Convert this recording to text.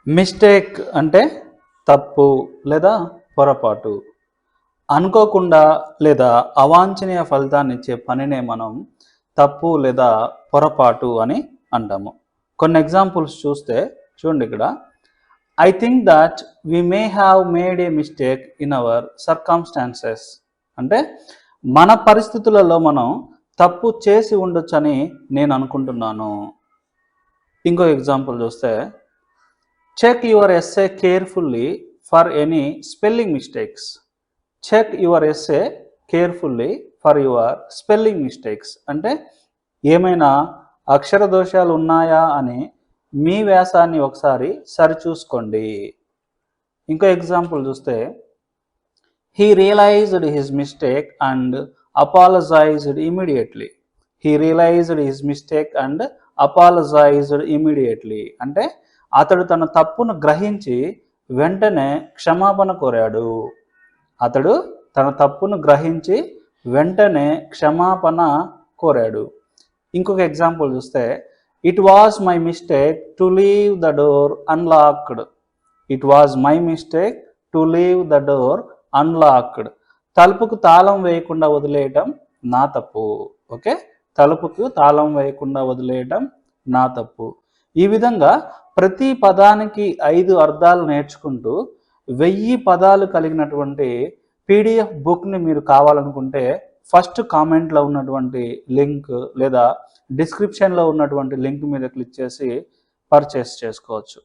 Mistake అంటే తప్పు లేదా పొరపాటు. అనుకోకుండా లేదా అవాంఛనీయ ఫలితాన్ని ఇచ్చే పనినే మనం తప్పు లేదా పొరపాటు అని అంటాము. కొన్ని ఎగ్జాంపుల్స్ చూస్తే చూడండి ఇక్కడ. I think that we may have made A mistake in our circumstances. అంటే మన పరిస్థితులలో మనం తప్పు చేసి ఉండొచ్చని నేను అనుకుంటున్నాను. ఇంకో ఎగ్జాంపుల్ చూస్తే check your essay carefully for any spelling mistakes. Check your essay carefully for your spelling mistakes. అంటే ఏమైనా అక్షర దోషాలు ఉన్నాయా అని మీ వ్యాసాన్ని ఒకసారి సరిచూసుకోండి. ఇంకో ఎగ్జాంపుల్ చూస్తే he realised his mistake and apologised immediately. He realised his mistake and apologised immediately. అంటే అతడు తన తప్పును గ్రహించి వెంటనే క్షమాపణ కోరాడు. అతడు తన తప్పును గ్రహించి వెంటనే క్షమాపణ కోరాడు. ఇంకొక ఎగ్జాంపుల్ చూస్తే it was my mistake to leave the door unlocked. It was my mistake to leave the door unlocked. తలుపుకు తాళం వేయకుండా వదిలేయటం నా తప్పు. ఓకే, తలుపుకు తాళం వేయకుండా వదిలేయటం నా తప్పు. ఈ విధంగా ప్రతి పదానికి 5 అర్థాలు నేర్చుకుంటూ 1000 పదాలు కలిగినటువంటి పీడిఎఫ్ బుక్ని మీరు కావాలనుకుంటే ఫస్ట్ కామెంట్లో ఉన్నటువంటి లింక్ లేదా డిస్క్రిప్షన్లో ఉన్నటువంటి లింక్ మీద క్లిక్ చేసి పర్చేస్ చేసుకోవచ్చు.